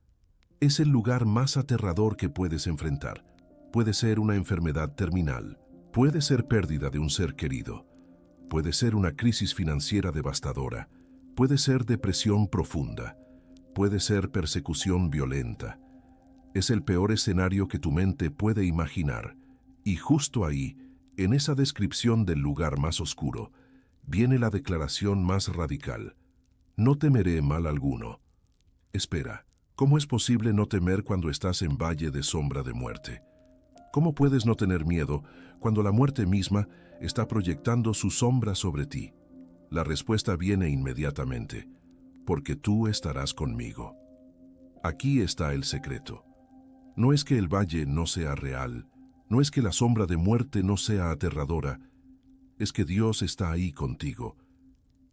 Es el lugar más aterrador que puedes enfrentar. Puede ser una enfermedad terminal, puede ser pérdida de un ser querido, puede ser una crisis financiera devastadora, puede ser depresión profunda, puede ser persecución violenta. Es el peor escenario que tu mente puede imaginar. Y justo ahí, en esa descripción del lugar más oscuro, viene la declaración más radical. No temeré mal alguno. Espera, ¿cómo es posible no temer cuando estás en valle de sombra de muerte? ¿Cómo puedes no tener miedo cuando la muerte misma está proyectando su sombra sobre ti? La respuesta viene inmediatamente, porque tú estarás conmigo. Aquí está el secreto. No es que el valle no sea real, no es que la sombra de muerte no sea aterradora, es que Dios está ahí contigo,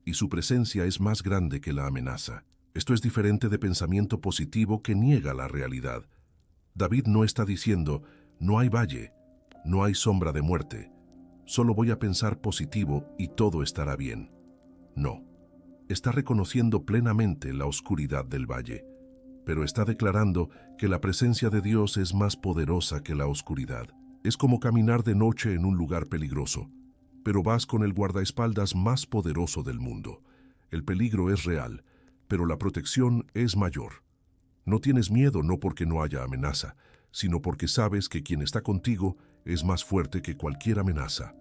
y su presencia es más grande que la amenaza. Esto es diferente de pensamiento positivo que niega la realidad. David no está diciendo, no hay valle, no hay sombra de muerte, solo voy a pensar positivo y todo estará bien. No, está reconociendo plenamente la oscuridad del valle, pero está declarando que la presencia de Dios es más poderosa que la oscuridad. Es como caminar de noche en un lugar peligroso, pero vas con el guardaespaldas más poderoso del mundo. El peligro es real, pero la protección es mayor. No tienes miedo no porque no haya amenaza, sino porque sabes que quien está contigo es más fuerte que cualquier amenaza.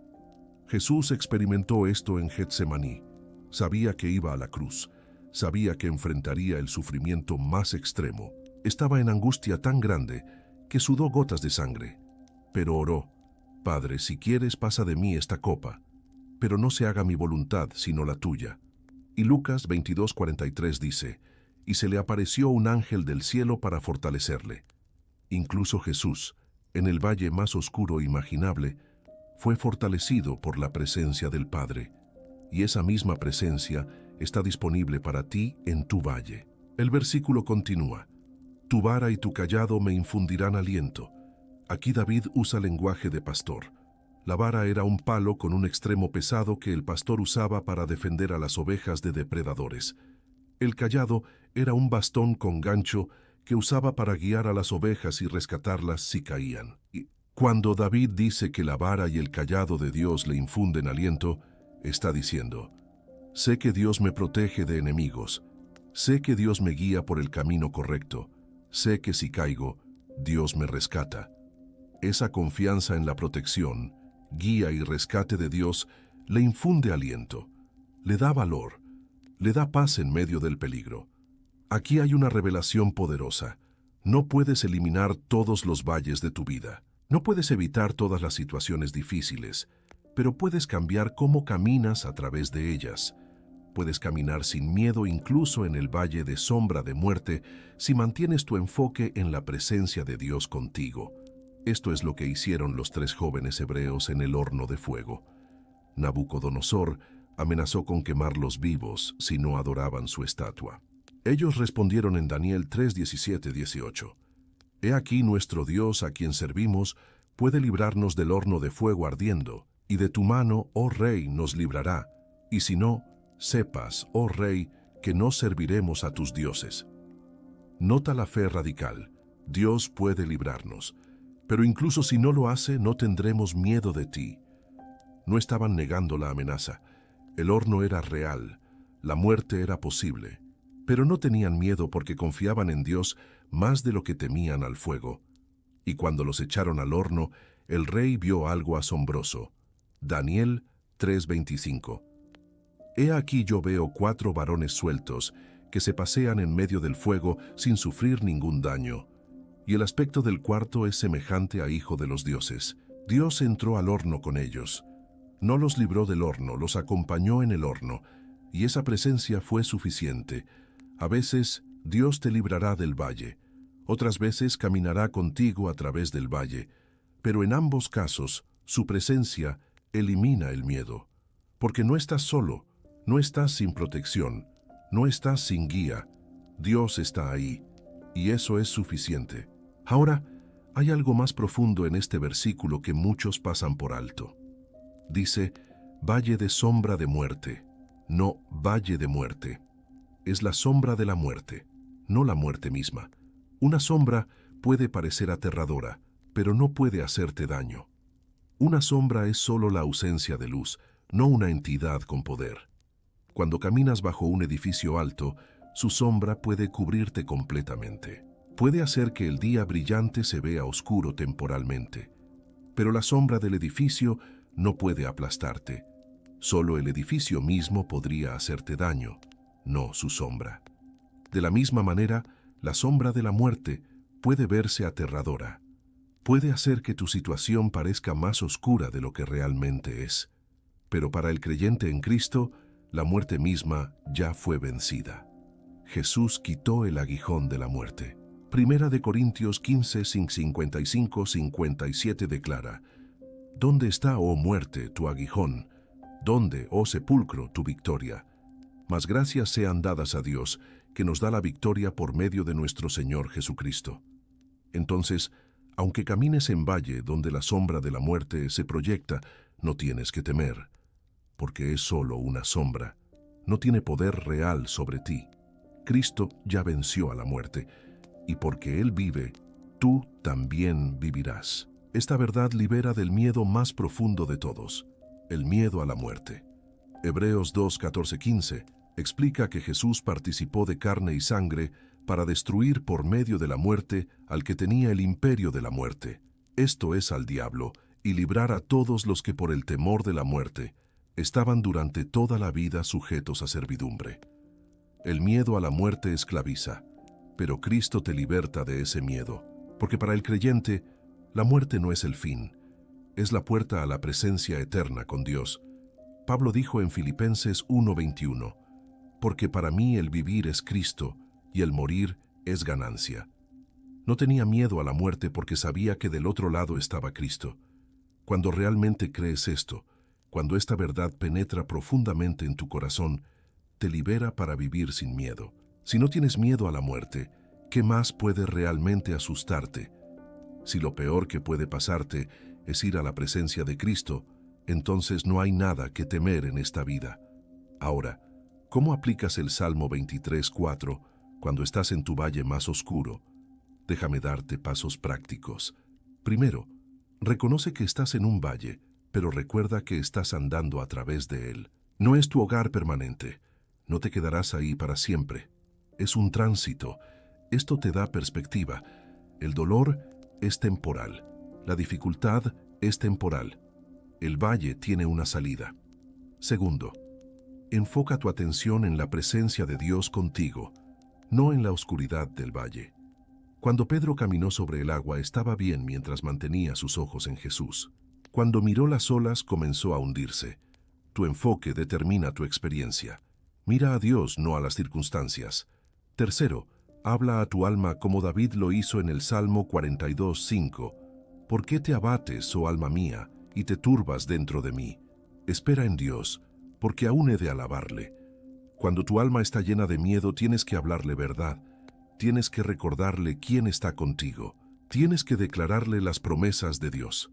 Jesús experimentó esto en Getsemaní. Sabía que iba a la cruz, sabía que enfrentaría el sufrimiento más extremo. Estaba en angustia tan grande que sudó gotas de sangre, pero oró, Padre, si quieres pasa de mí esta copa, pero no se haga mi voluntad sino la tuya. Y Lucas 22:43 dice, y se le apareció un ángel del cielo para fortalecerle. Incluso Jesús, en el valle más oscuro imaginable, fue fortalecido por la presencia del Padre, y esa misma presencia está disponible para ti en tu valle. El versículo continúa, tu vara y tu cayado me infundirán aliento. Aquí David usa lenguaje de pastor. La vara era un palo con un extremo pesado que el pastor usaba para defender a las ovejas de depredadores. El cayado era un bastón con gancho que usaba para guiar a las ovejas y rescatarlas si caían. Y cuando David dice que la vara y el cayado de Dios le infunden aliento, está diciendo: sé que Dios me protege de enemigos, sé que Dios me guía por el camino correcto, sé que si caigo, Dios me rescata. Esa confianza en la protección, guía y rescate de Dios le infunde aliento, le da valor, le da paz en medio del peligro. Aquí hay una revelación poderosa. No puedes eliminar todos los valles de tu vida. No puedes evitar todas las situaciones difíciles, pero puedes cambiar cómo caminas a través de ellas. Puedes caminar sin miedo incluso en el valle de sombra de muerte si mantienes tu enfoque en la presencia de Dios contigo. Esto es lo que hicieron los 3 jóvenes hebreos en el horno de fuego. Nabucodonosor amenazó con quemarlos vivos si no adoraban su estatua. Ellos respondieron en Daniel 3:17-18. He aquí nuestro Dios a quien servimos puede librarnos del horno de fuego ardiendo, y de tu mano, oh Rey, nos librará, y si no, sepas, oh Rey, que no serviremos a tus dioses. Nota la fe radical. Dios puede librarnos, pero incluso si no lo hace, no tendremos miedo de ti. No estaban negando la amenaza. El horno era real, la muerte era posible, pero no tenían miedo porque confiaban en Dios más de lo que temían al fuego. Y cuando los echaron al horno, el rey vio algo asombroso. Daniel 3:25. He aquí yo veo 4 varones sueltos que se pasean en medio del fuego sin sufrir ningún daño. Y el aspecto del cuarto es semejante a hijo de los dioses. Dios entró al horno con ellos. No los libró del horno, los acompañó en el horno, y esa presencia fue suficiente. A veces Dios te librará del valle, otras veces caminará contigo a través del valle, pero en ambos casos su presencia elimina el miedo, porque no estás solo, no estás sin protección, no estás sin guía. Dios está ahí, y eso es suficiente. Ahora, hay algo más profundo en este versículo que muchos pasan por alto. Dice, valle de sombra de muerte, no valle de muerte. Es la sombra de la muerte, no la muerte misma. Una sombra puede parecer aterradora, pero no puede hacerte daño. Una sombra es solo la ausencia de luz, no una entidad con poder. Cuando caminas bajo un edificio alto, su sombra puede cubrirte completamente. Puede hacer que el día brillante se vea oscuro temporalmente, pero la sombra del edificio no puede aplastarte. Solo el edificio mismo podría hacerte daño, no su sombra. De la misma manera, la sombra de la muerte puede verse aterradora. Puede hacer que tu situación parezca más oscura de lo que realmente es. Pero para el creyente en Cristo, la muerte misma ya fue vencida. Jesús quitó el aguijón de la muerte. Primera de Corintios 15, 55-57 declara: ¿Dónde está, oh muerte, tu aguijón? ¿Dónde, oh sepulcro, tu victoria? Mas gracias sean dadas a Dios, que nos da la victoria por medio de nuestro Señor Jesucristo. Entonces, aunque camines en valle donde la sombra de la muerte se proyecta, no tienes que temer, porque es solo una sombra. No tiene poder real sobre ti. Cristo ya venció a la muerte, y porque Él vive, tú también vivirás. Esta verdad libera del miedo más profundo de todos, el miedo a la muerte. Hebreos 2:14-15 explica que Jesús participó de carne y sangre para destruir por medio de la muerte al que tenía el imperio de la muerte, esto es al diablo, y librar a todos los que por el temor de la muerte estaban durante toda la vida sujetos a servidumbre. El miedo a la muerte esclaviza, pero Cristo te liberta de ese miedo, porque para el creyente, la muerte no es el fin, es la puerta a la presencia eterna con Dios. Pablo dijo en Filipenses 1:21, porque para mí el vivir es Cristo y el morir es ganancia. No tenía miedo a la muerte porque sabía que del otro lado estaba Cristo. Cuando realmente crees esto, cuando esta verdad penetra profundamente en tu corazón, te libera para vivir sin miedo. Si no tienes miedo a la muerte, ¿qué más puede realmente asustarte? Si lo peor que puede pasarte es ir a la presencia de Cristo, entonces no hay nada que temer en esta vida. Ahora, ¿cómo aplicas el Salmo 23:4 cuando estás en tu valle más oscuro? Déjame darte pasos prácticos. Primero, reconoce que estás en un valle, pero recuerda que estás andando a través de él. No es tu hogar permanente. No te quedarás ahí para siempre. Es un tránsito. Esto te da perspectiva. El dolor es temporal. La dificultad es temporal. El valle tiene una salida. Segundo, enfoca tu atención en la presencia de Dios contigo, no en la oscuridad del valle. Cuando Pedro caminó sobre el agua estaba bien mientras mantenía sus ojos en Jesús. Cuando miró las olas comenzó a hundirse. Tu enfoque determina tu experiencia. Mira a Dios, no a las circunstancias. Tercero, habla a tu alma como David lo hizo en el Salmo 42:5. ¿Por qué te abates, oh alma mía, y te turbas dentro de mí? Espera en Dios, porque aún he de alabarle. Cuando tu alma está llena de miedo, tienes que hablarle verdad. Tienes que recordarle quién está contigo. Tienes que declararle las promesas de Dios.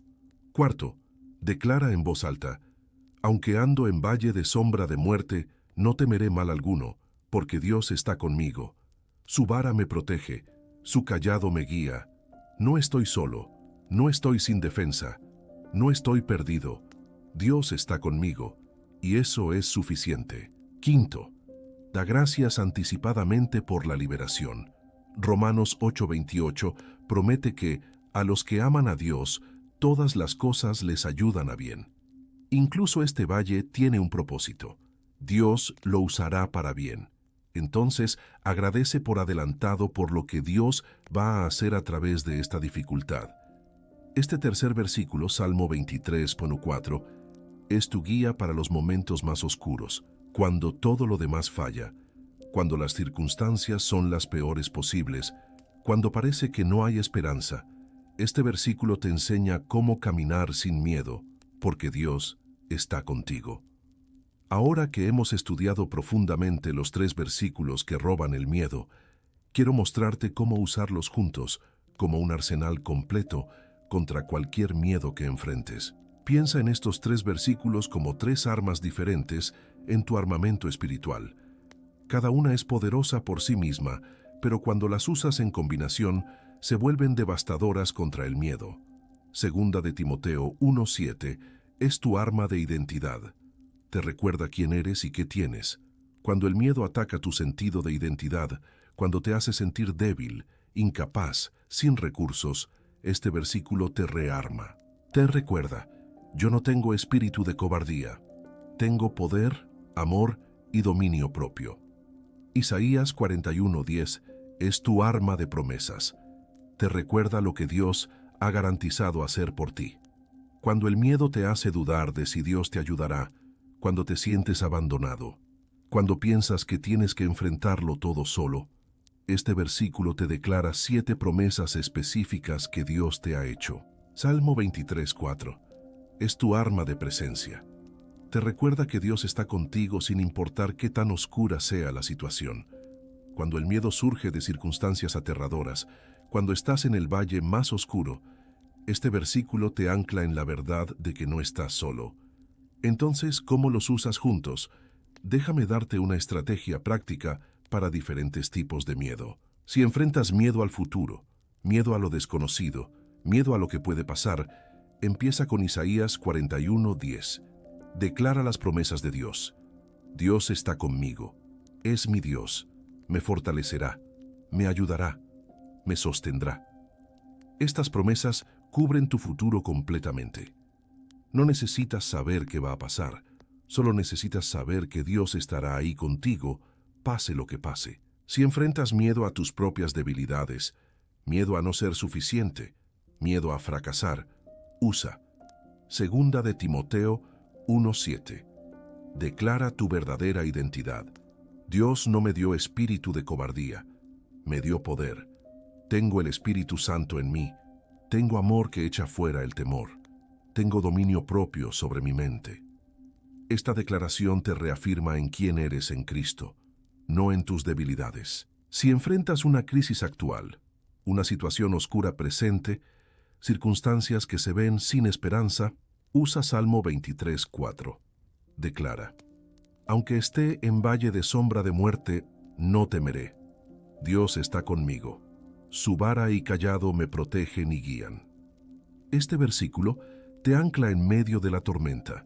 Cuarto, declara en voz alta: aunque ando en valle de sombra de muerte, no temeré mal alguno, porque Dios está conmigo. Su vara me protege, su cayado me guía. No estoy solo, no estoy sin defensa, no estoy perdido. Dios está conmigo, y eso es suficiente. Quinto, da gracias anticipadamente por la liberación. Romanos 8:28 promete que a los que aman a Dios, todas las cosas les ayudan a bien. Incluso este valle tiene un propósito. Dios lo usará para bien. Entonces, agradece por adelantado por lo que Dios va a hacer a través de esta dificultad. Este tercer versículo, Salmo 23:4, es tu guía para los momentos más oscuros, cuando todo lo demás falla, cuando las circunstancias son las peores posibles, cuando parece que no hay esperanza. Este versículo te enseña cómo caminar sin miedo, porque Dios está contigo. Ahora que hemos estudiado profundamente los 3 versículos que roban el miedo, quiero mostrarte cómo usarlos juntos, como un arsenal completo, contra cualquier miedo que enfrentes. Piensa en estos 3 versículos como 3 armas diferentes en tu armamento espiritual. Cada una es poderosa por sí misma, pero cuando las usas en combinación, se vuelven devastadoras contra el miedo. Segunda de Timoteo 1:7 es tu arma de identidad. Te recuerda quién eres y qué tienes. Cuando el miedo ataca tu sentido de identidad, cuando te hace sentir débil, incapaz, sin recursos, este versículo te rearma. Te recuerda: yo no tengo espíritu de cobardía. Tengo poder, amor y dominio propio. Isaías 41:10 es tu arma de promesas. Te recuerda lo que Dios ha garantizado hacer por ti. Cuando el miedo te hace dudar de si Dios te ayudará, cuando te sientes abandonado, cuando piensas que tienes que enfrentarlo todo solo, este versículo te declara 7 promesas específicas que Dios te ha hecho. Salmo 23:4 es tu arma de presencia. Te recuerda que Dios está contigo sin importar qué tan oscura sea la situación. Cuando el miedo surge de circunstancias aterradoras, cuando estás en el valle más oscuro, este versículo te ancla en la verdad de que no estás solo. Entonces, ¿cómo los usas juntos? Déjame darte una estrategia práctica para diferentes tipos de miedo. Si enfrentas miedo al futuro, miedo a lo desconocido, miedo a lo que puede pasar, empieza con Isaías 41:10. Declara las promesas de Dios. Dios está conmigo, es mi Dios, me fortalecerá, me ayudará, me sostendrá. Estas promesas cubren tu futuro completamente. No necesitas saber qué va a pasar, solo necesitas saber que Dios estará ahí contigo, pase lo que pase. Si enfrentas miedo a tus propias debilidades, miedo a no ser suficiente, miedo a fracasar, usa Segunda de Timoteo 1:7. Declara tu verdadera identidad. Dios no me dio espíritu de cobardía, me dio poder. Tengo el Espíritu Santo en mí, tengo amor que echa fuera el temor. Tengo dominio propio sobre mi mente. Esta declaración te reafirma en quién eres en Cristo, no en tus debilidades. Si enfrentas una crisis actual, una situación oscura presente, circunstancias que se ven sin esperanza, usa Salmo 23:4. Declara: aunque esté en valle de sombra de muerte, no temeré. Dios está conmigo. Su vara y cayado me protegen y guían. Este versículo te ancla en medio de la tormenta,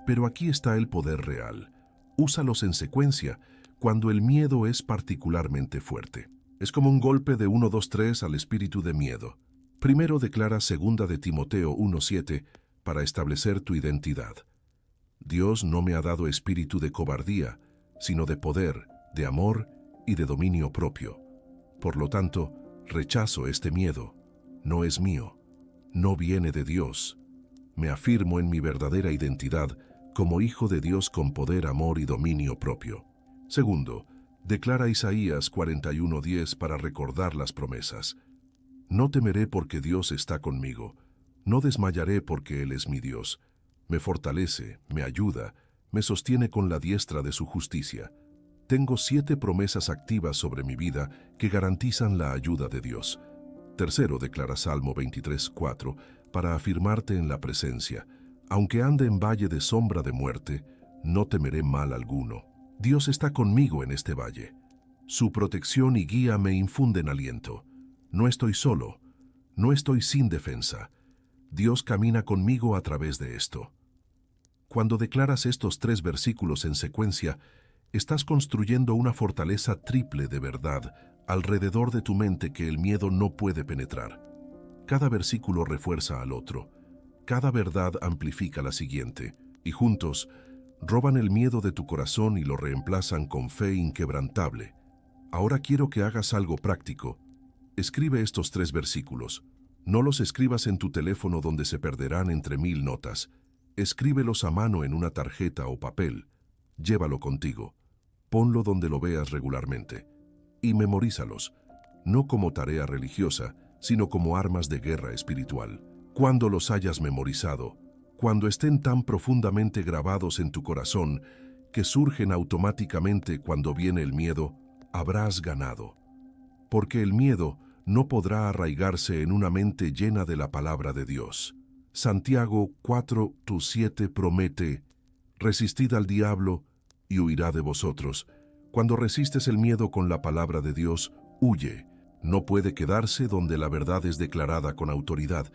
pero aquí está el poder real. Úsalos en secuencia cuando el miedo es particularmente fuerte. Es como un golpe de 1, 2, 3 al espíritu de miedo. Primero declara 2 de Timoteo 1:7 para establecer tu identidad. Dios no me ha dado espíritu de cobardía, sino de poder, de amor y de dominio propio. Por lo tanto, rechazo este miedo. No es mío. No viene de Dios. Me afirmo en mi verdadera identidad como hijo de Dios con poder, amor y dominio propio. Segundo, declara Isaías 41:10 para recordar las promesas. No temeré porque Dios está conmigo. No desmayaré porque Él es mi Dios. Me fortalece, me ayuda, me sostiene con la diestra de su justicia. Tengo 7 promesas activas sobre mi vida que garantizan la ayuda de Dios. Tercero, declara Salmo 23:4 para afirmarte en la presencia. Aunque ande en valle de sombra de muerte, no temeré mal alguno. Dios está conmigo en este valle. Su protección y guía me infunden aliento. No estoy solo, no estoy sin defensa. Dios camina conmigo a través de esto. Cuando declaras estos 3 versículos en secuencia, estás construyendo una fortaleza triple de verdad alrededor de tu mente que el miedo no puede penetrar. Cada versículo refuerza al otro. Cada verdad amplifica la siguiente, y juntos roban el miedo de tu corazón y lo reemplazan con fe inquebrantable. Ahora quiero que hagas algo práctico. Escribe estos 3 versículos. No los escribas en tu teléfono donde se perderán entre 1000 notas. Escríbelos a mano en una tarjeta o papel. Llévalo contigo. Ponlo donde lo veas regularmente. Y memorízalos, no como tarea religiosa, sino como armas de guerra espiritual. Cuando los hayas memorizado, cuando estén tan profundamente grabados en tu corazón que surgen automáticamente cuando viene el miedo, habrás ganado. Porque el miedo no podrá arraigarse en una mente llena de la palabra de Dios. Santiago 4:7 promete: resistid al diablo y huirá de vosotros. Cuando resistes el miedo con la palabra de Dios, huye. No puede quedarse donde la verdad es declarada con autoridad.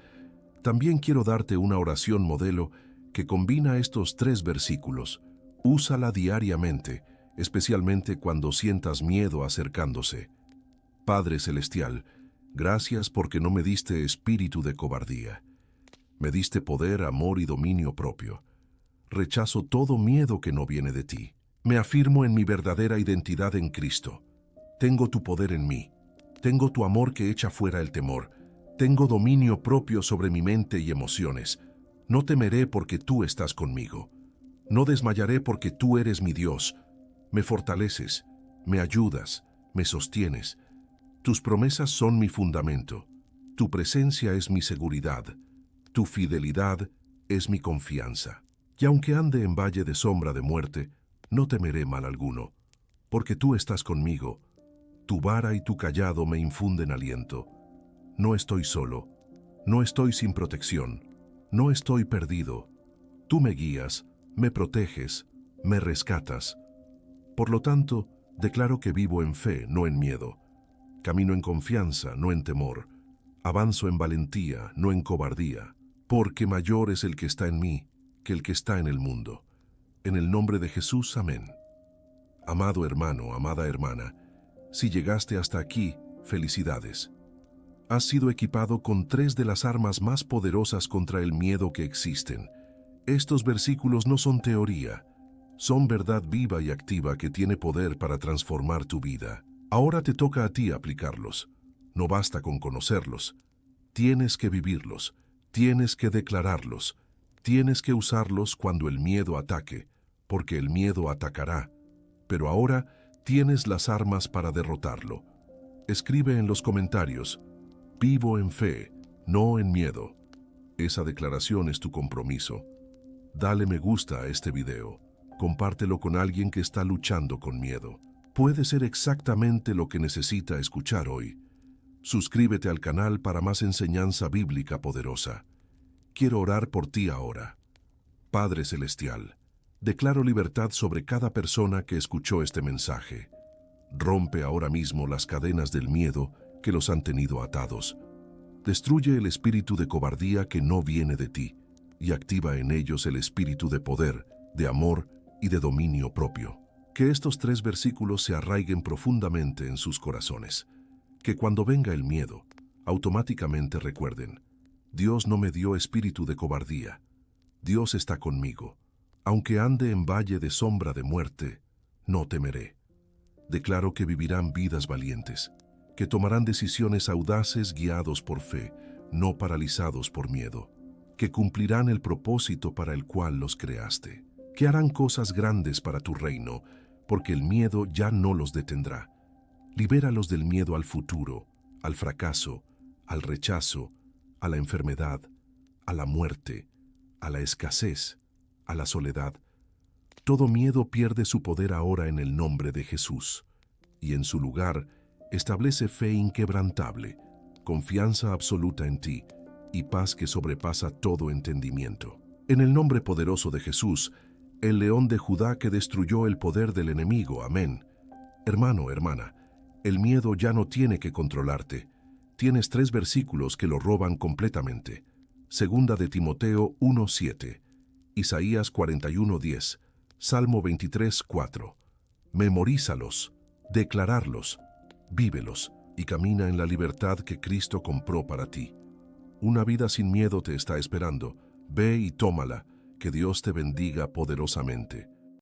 También quiero darte una oración modelo que combina estos 3 versículos. Úsala diariamente, especialmente cuando sientas miedo acercándose. Padre Celestial, gracias porque no me diste espíritu de cobardía. Me diste poder, amor y dominio propio. Rechazo todo miedo que no viene de ti. Me afirmo en mi verdadera identidad en Cristo. Tengo tu poder en mí. Tengo tu amor que echa fuera el temor. Tengo dominio propio sobre mi mente y emociones. No temeré porque tú estás conmigo. No desmayaré porque tú eres mi Dios. Me fortaleces, me ayudas, me sostienes. Tus promesas son mi fundamento. Tu presencia es mi seguridad. Tu fidelidad es mi confianza. Y aunque ande en valle de sombra de muerte, no temeré mal alguno, porque tú estás conmigo. Tu vara y tu cayado me infunden aliento. No estoy solo, no estoy sin protección, no estoy perdido. Tú me guías, me proteges, me rescatas. Por lo tanto, declaro que vivo en fe, no en miedo. Camino en confianza, no en temor. Avanzo en valentía, no en cobardía, porque mayor es el que está en mí que el que está en el mundo. En el nombre de Jesús, amén. Amado hermano, amada hermana, si llegaste hasta aquí, felicidades. Has sido equipado con 3 de las armas más poderosas contra el miedo que existen. Estos versículos no son teoría, son verdad viva y activa que tiene poder para transformar tu vida. Ahora te toca a ti aplicarlos. No basta con conocerlos. Tienes que vivirlos, tienes que declararlos, tienes que usarlos cuando el miedo ataque, porque el miedo atacará. Pero ahora tienes las armas para derrotarlo. Escribe en los comentarios: vivo en fe, no en miedo. Esa declaración es tu compromiso. Dale me gusta a este video. Compártelo con alguien que está luchando con miedo. Puede ser exactamente lo que necesita escuchar hoy. Suscríbete al canal para más enseñanza bíblica poderosa. Quiero orar por ti ahora. Padre Celestial, declaro libertad sobre cada persona que escuchó este mensaje. Rompe ahora mismo las cadenas del miedo que los han tenido atados. Destruye el espíritu de cobardía que no viene de ti y activa en ellos el espíritu de poder, de amor y de dominio propio. Que estos 3 versículos se arraiguen profundamente en sus corazones. Que cuando venga el miedo, automáticamente recuerden: Dios no me dio espíritu de cobardía. Dios está conmigo. Aunque ande en valle de sombra de muerte, no temeré. Declaro que vivirán vidas valientes, que tomarán decisiones audaces guiados por fe, no paralizados por miedo, que cumplirán el propósito para el cual los creaste, que harán cosas grandes para tu reino, porque el miedo ya no los detendrá. Libéralos del miedo al futuro, al fracaso, al rechazo, a la enfermedad, a la muerte, a la escasez, a la soledad. Todo miedo pierde su poder ahora en el nombre de Jesús, y en su lugar establece fe inquebrantable, confianza absoluta en ti y paz que sobrepasa todo entendimiento. En el nombre poderoso de Jesús, el león de Judá que destruyó el poder del enemigo. Amén. Hermano, hermana, el miedo ya no tiene que controlarte. Tienes 3 versículos que lo roban completamente. Segunda de Timoteo 1:7, Isaías 41:10, Salmo 23:4. Memorízalos, declararlos, vívelos y camina en la libertad que Cristo compró para ti. Una vida sin miedo te está esperando. Ve y tómala. Que Dios te bendiga poderosamente.